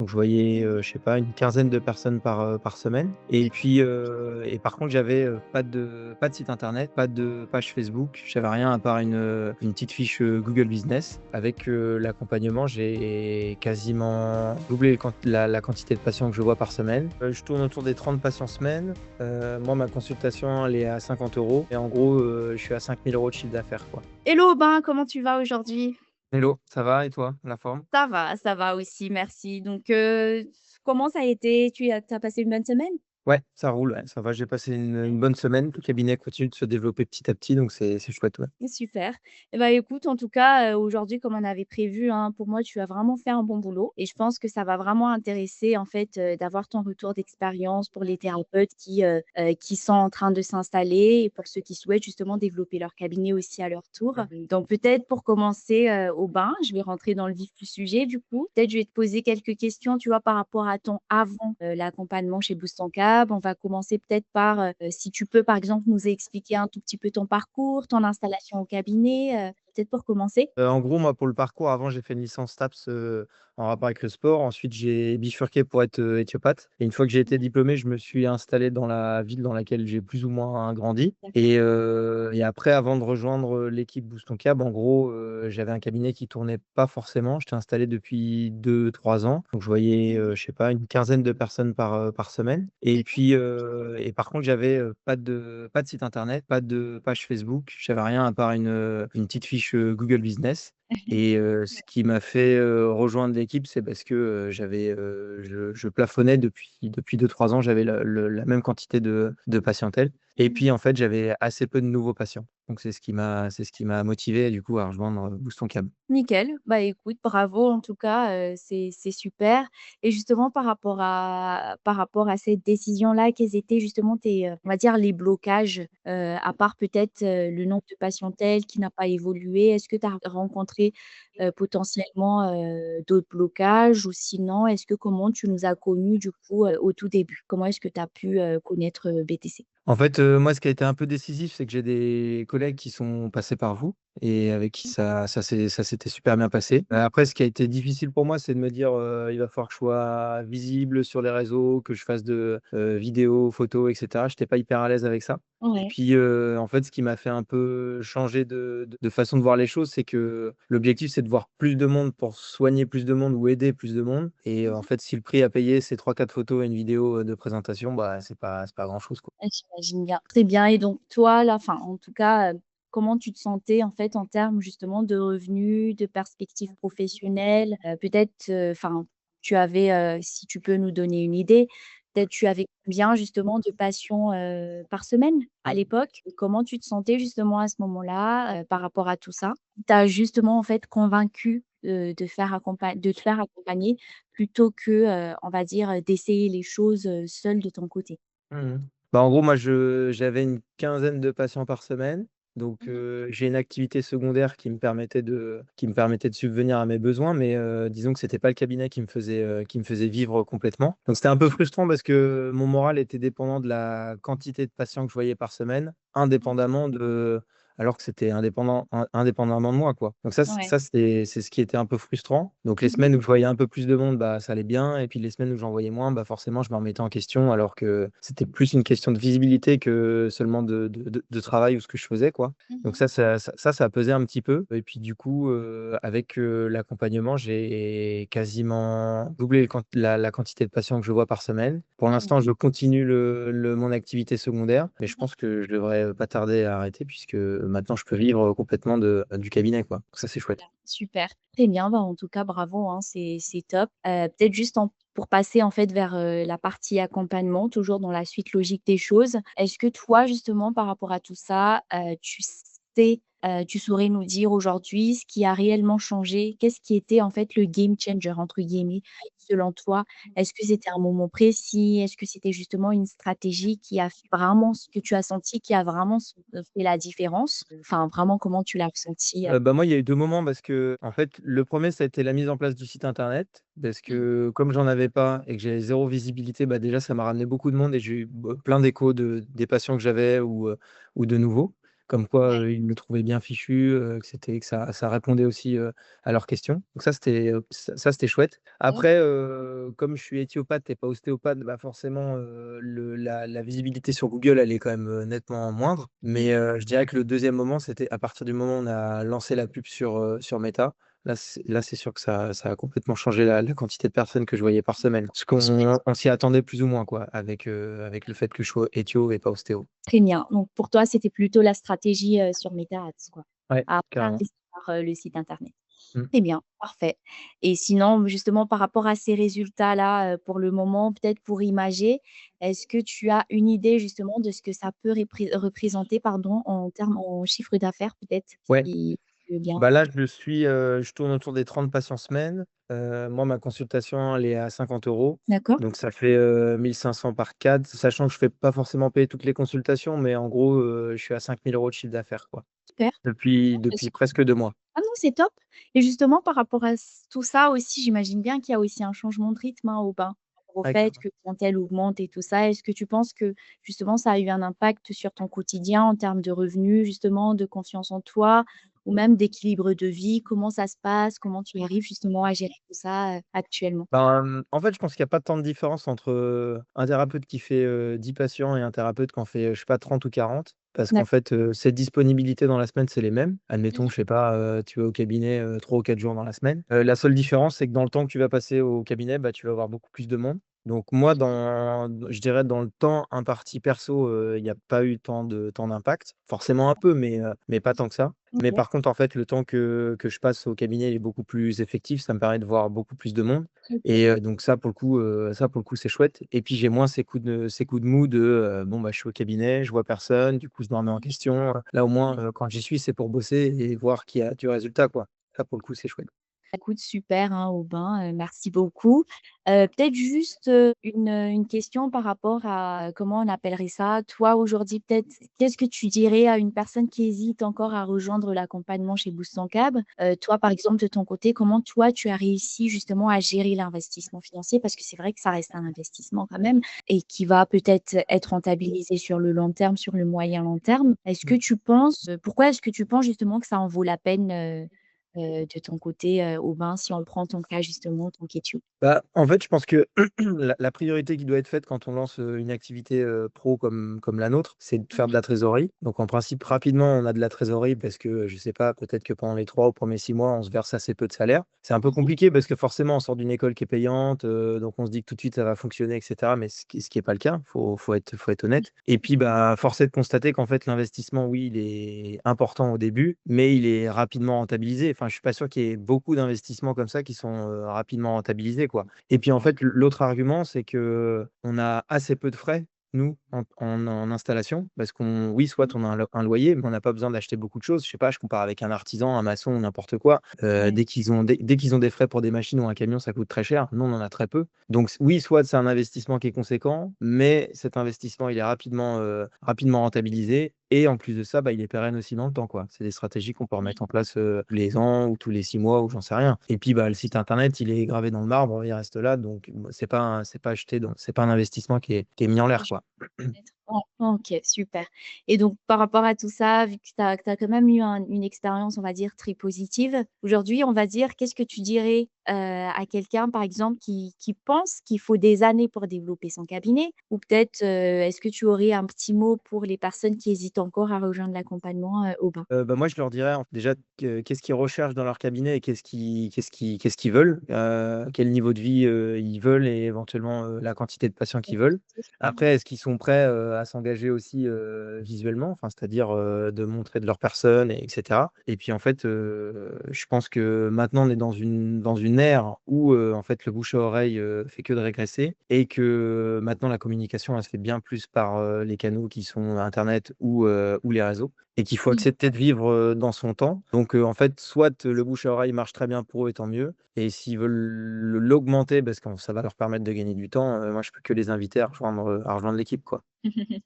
Donc je voyais, je sais pas, une quinzaine de personnes par semaine et par contre j'avais, pas de site internet, pas de page Facebook, j'avais rien à part une petite fiche, Google Business. Avec, l'accompagnement, j'ai quasiment doublé le quant la quantité de patients que je vois par semaine. Je tourne autour des 30 patients semaine. Moi ma consultation elle est à 50 € et en gros, je suis à 5 000 € de chiffre d'affaires, quoi. Hello, ben, comment tu vas aujourd'hui? Hello, ça va et toi, la forme? Ça va aussi, merci. Donc, comment ça a été? Tu as passé une bonne semaine? Ouais, ça roule, ouais, ça va, j'ai passé une bonne semaine. Le cabinet continue de se développer petit à petit, donc c'est chouette, ouais. Super. Et bah, écoute, en tout cas, aujourd'hui, comme on avait prévu, hein, pour moi, tu as vraiment fait un bon boulot et je pense que ça va vraiment intéresser, en fait, d'avoir ton retour d'expérience pour les thérapeutes qui sont en train de s'installer et pour ceux qui souhaitent justement développer leur cabinet aussi à leur tour. Donc peut-être pour commencer, au bain, je vais rentrer dans le vif du sujet du coup. Peut-être je vais te poser quelques questions, tu vois, par rapport à ton avant, l'accompagnement chez Boost ton Câble. On va commencer peut-être par, si tu peux, par exemple, nous expliquer un tout petit peu ton parcours, ton installation au cabinet, peut-être pour commencer? En gros, moi, pour le parcours, avant, j'ai fait une licence STAPS, en rapport avec le sport. Ensuite, j'ai bifurqué pour être, éthiopathe et une fois que j'ai été diplômé, je me suis installé dans la ville dans laquelle j'ai plus ou moins grandi D'accord. et après, avant de rejoindre, l'équipe Boost ton Câble, en gros, j'avais un cabinet qui tournait pas forcément. J'étais installé depuis 2 3 ans, donc je voyais, je sais pas, une quinzaine de personnes par semaine et par contre, j'avais, pas de site internet, pas de page Facebook, j'avais rien à part une petite fiche, Google Business et ce qui m'a fait, rejoindre l'équipe, c'est parce que, je plafonnais depuis 2 3 ans, j'avais la même quantité de patientèle et puis, en fait, j'avais assez peu de nouveaux patients. Donc c'est ce qui m'a motivé, du coup, à rejoindre, Booston Cab. Nickel. Bah, écoute, bravo en tout cas, c'est super et justement par rapport à cette décision-là, quels étaient justement tes, on va dire les blocages, à part peut-être, le nombre de patientèle qui n'a pas évolué? Est-ce que tu as rencontré, potentiellement, d'autres blocages ou sinon est-ce que comment tu nous as connus du coup, au tout début? Comment est-ce que tu as pu, connaître, BTC? En fait, moi, ce qui a été un peu décisif, c'est que j'ai des collègues qui sont passés par vous et avec qui ça s'était super bien passé. Après, ce qui a été difficile pour moi, c'est de me dire, «Il va falloir que je sois visible sur les réseaux, que je fasse de, vidéos, photos et cetera». J'étais pas hyper à l'aise avec ça et Ouais. puis, en fait, ce qui m'a fait un peu changer de façon de voir les choses, c'est que l'objectif, c'est de voir plus de monde pour soigner plus de monde ou aider plus de monde et en fait, si le prix à payer, c'est 3 4 photos et une vidéo, de présentation, bah, c'est pas grand-chose, quoi. J'imagine bien. Très bien et donc toi, là, enfin, en tout cas, comment tu te sentais, en fait, en termes justement de revenus, de perspectives professionnelles? Peut-être, enfin, tu avais, si tu peux nous donner une idée, peut-être tu avais combien justement de patients, par semaine à l'époque? Et comment tu te sentais justement à ce moment-là, par rapport à tout ça? Tu as justement, en fait, convaincu, de te faire accompagner plutôt que, on va dire, d'essayer les choses, seul de ton côté? Mmh. Bah, en gros, moi, j'avais une quinzaine de patients par semaine, donc j'ai une activité secondaire qui me permettait de subvenir à mes besoins, mais disons que c'était pas le cabinet qui me faisait vivre complètement. Donc c'était un peu frustrant parce que mon moral était dépendant de la quantité de patients que je voyais par semaine, indépendamment de alors que c'était indépendamment de moi, quoi. Donc ça, Ouais. c'est ce qui était un peu frustrant. Donc les semaines où je voyais un peu plus de monde, bah, ça allait bien et puis les semaines où j'en voyais moins, bah, forcément, je me remettais en question alors que c'était plus une question de visibilité que seulement de travail ou ce que je faisais, quoi. Donc Mmh. ça a pesé un petit peu et puis du coup, avec, l'accompagnement, j'ai quasiment doublé la quantité de patients que je vois par semaine. Pour l'instant, je continue mon activité secondaire, mais je pense que je devrais, pas tarder à arrêter puisque maintenant je peux vivre complètement du cabinet, quoi. Donc ça, c'est chouette. Super, très bien, bah, en tout cas bravo, hein, c'est top. Peut-être juste en pour passer en fait vers, la partie accompagnement, toujours dans la suite logique des choses. Est-ce que toi justement par rapport à tout ça, tu saurais nous dire aujourd'hui ce qui a réellement changé? Qu'est-ce qui était en fait le «game changer» entre guillemets, selon toi? Est-ce que c'était un moment précis? Est-ce que c'était justement une stratégie qui a vraiment ce que tu as senti qui a vraiment fait la différence? Enfin vraiment comment tu l'as ressenti? Bah, moi, il y a eu 2 moments parce que en fait, le premier ça a été la mise en place du site internet parce que comme j'en avais pas et que j'avais zéro visibilité, bah, déjà ça m'a ramené beaucoup de monde et j'ai eu plein d'échos des patients que j'avais ou de nouveaux. comme quoi, ils le trouvaient bien fichu, que ça répondait aussi, à leurs questions. Donc ça c'était chouette. Ouais. Après, comme je suis éthiopathe et pas ostéopathe, bah, forcément, la visibilité sur Google, elle est quand même, nettement moindre. Mais, je dirais que le deuxième moment, c'était à partir du moment où on a lancé la pub sur Meta. Là, c'est sûr que ça a complètement changé la quantité de personnes que je voyais par semaine. Parce qu'on s'y attendait plus ou moins quoi, avec le fait que je sois éthio et pas ostéo. Très bien. Donc pour toi, c'était plutôt la stratégie, sur Meta Ads, quoi, Ouais, après carrément. par, le site internet. Mmh. Très bien, parfait. Et sinon, justement, par rapport à ces résultats-là, pour le moment, peut-être pour imager, est-ce que tu as une idée justement de ce que ça peut représenter, pardon, en termes en chiffre d'affaires peut-être? Ouais, Si tu veux bien. bah, là, je tourne autour des 30 patients semaine. Moi, ma consultation, elle est à 50 €, D'accord, donc ça fait, 1 500 par cadre, sachant que je fais pas forcément payer toutes les consultations, mais en gros, je suis à 5 000 € de chiffre d'affaires, quoi, super. depuis presque 2 mois. Ah non, c'est top. Et justement par rapport à tout ça aussi, j'imagine bien qu'il y a aussi un changement de rythme, hein, au bain. Par rapport au Ouais, fait carrément. que ton clientèle augmente et tout ça. Est-ce que tu penses que justement ça a eu un impact sur ton quotidien en termes de revenus justement, de confiance en toi ou même d'équilibre de vie? Comment ça se passe? Comment tu arrives justement à gérer tout ça, actuellement? Ben, en fait, je pense qu'il y a pas tant de différence entre, un thérapeute qui fait, 10 patients et un thérapeute qui en fait, je sais pas 30 ou 40. Parce qu'en D'acc fait, ses disponibilités dans la semaine, c'est les mêmes. Admettons, je sais pas, tu vas au cabinet, 3 ou 4 jours dans la semaine. La seule différence, c'est que dans le temps que tu vas passer au cabinet, bah, tu vas avoir beaucoup plus de monde. Donc moi, je dirais dans le temps imparti perso, il y a pas eu tant d'impact. Forcément un peu, mais pas tant que ça. Mais OK, par contre, en fait, le temps que je passe au cabinet, il est beaucoup plus effectif. Ça me permet de voir beaucoup plus de monde. OK. Et donc ça pour le coup, c'est chouette. Et puis j'ai moins ces coups de mou de, bon, bah, je suis au cabinet, je vois personne, du coup, je me remets en question. Là, au moins, quand j'y suis, c'est pour bosser et voir qu'il y a du résultat, quoi. Ça, pour le coup, c'est chouette. Écoute, super, hein, Aubin, merci beaucoup. Peut-être juste, une question par rapport à, comment on appellerait ça? Toi, aujourd'hui, peut-être, qu'est-ce que tu dirais à une personne qui hésite encore à rejoindre l'accompagnement chez Boost Ton Cab? Toi, par exemple, de ton côté, comment toi, tu as réussi justement à gérer l'investissement financier? Parce que c'est vrai que ça reste un investissement quand même et qui va peut-être être rentabilisé sur le long terme, sur le moyen long terme. Est-ce que tu penses, pourquoi est-ce que tu penses justement que ça en vaut la peine, de ton côté, Aubin, si on prend ton cas justement, ton Ketchup? Bah, en fait, je pense que la priorité qui doit être faite quand on lance, une activité, pro comme la nôtre, c'est de faire de la trésorerie. Donc en principe, rapidement, on a de la trésorerie parce que, je sais pas, peut-être que pendant les 3 ou premiers 6 mois, on se verse assez peu de salaire. C'est un peu Mmh. compliqué parce que forcément, on sort d'une école qui est payante, donc on se dit que tout de suite ça va fonctionner et cetera, mais ce qui est pas le cas, faut être honnête. Et puis, bah, force est de constater qu'en fait, l'investissement, oui, il est important au début, mais il est rapidement rentabilisé. Enfin, je suis pas sûr qu'il y ait beaucoup d'investissements comme ça qui sont, rapidement rentabilisés, quoi. Et puis, en fait, l'autre argument, c'est que on a assez peu de frais, nous, en installation, parce qu'on oui, soit on a un loyer, mais on n'a pas besoin d'acheter beaucoup de choses. Je sais pas, je compare avec un artisan, un maçon ou n'importe quoi. Ouais. Dès qu'ils ont des frais pour des machines ou un camion, ça coûte très cher. Nous, on en a très peu. Donc oui, soit c'est un investissement qui est conséquent, mais cet investissement, il est rapidement rentabilisé et en plus de ça, bah, il est pérenne aussi dans le temps, quoi. C'est des stratégies qu'on peut remettre en place, tous les ans ou tous les 6 mois ou j'en sais rien. Et puis, bah, le site internet, il est gravé dans le marbre, il reste là, donc c'est pas acheté, donc c'est pas un investissement qui est mis en l'air, quoi. Oh, OK, super. Et donc par rapport à tout ça, vu que tu as quand même eu une expérience, on va dire, très positive, aujourd'hui, on va dire, qu'est-ce que tu dirais, à quelqu'un, par exemple, qui pense qu'il faut des années pour développer son cabinet? Ou peut-être, est-ce que tu aurais un petit mot pour les personnes qui hésitent encore à rejoindre l'accompagnement, au bain? Bah, moi, je leur dirais, déjà, qu'est-ce qu'ils recherchent dans leur cabinet et qu'est-ce qu'ils veulent, quel niveau de vie, ils veulent et éventuellement, la quantité de patients qu'ils veulent. Après, est-ce qu'ils sont prêts, à s'engager aussi, visuellement? Enfin, c'est-à-dire, de montrer de leur personne et cetera. Et puis, en fait, je pense que maintenant, on est dans une ère où, en fait, le bouche à oreille, fait que de régresser et que maintenant la communication, elle se fait bien plus par, les canaux qui sont internet ou les réseaux. Et qu'il faut Mmh. accepter de vivre, dans son temps. Donc, en fait, soit, le bouche à oreille marche très bien pour eux et tant mieux. Et s'ils veulent l'augmenter parce que ça va leur permettre de gagner du temps, moi je peux que les inviter à rejoindre l'équipe, quoi.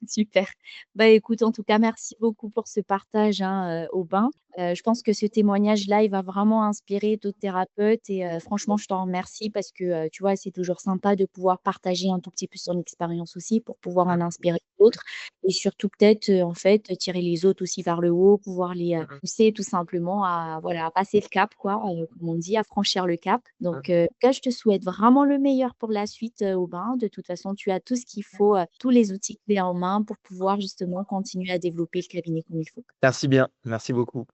Super. Bah, écoute, en tout cas, merci beaucoup pour ce partage, hein, Aubin. Je pense que ce témoignage-là, il va vraiment inspirer d'autres thérapeutes et franchement, je t'en remercie parce que, tu vois, c'est toujours sympa de pouvoir partager un tout petit peu son expérience aussi pour pouvoir en inspirer d'autres et surtout peut-être, en fait, tirer les autres aussi vers le haut, pouvoir les, pousser tout simplement à voilà, à passer le cap quoi, comme on dit, à franchir le cap. Donc, en tout cas, je te souhaite vraiment le meilleur pour la suite, Aubin. De toute façon, tu as tout ce qu'il faut, tous les outils clés en main pour pouvoir justement continuer à développer le cabinet comme il faut. Merci bien, merci beaucoup.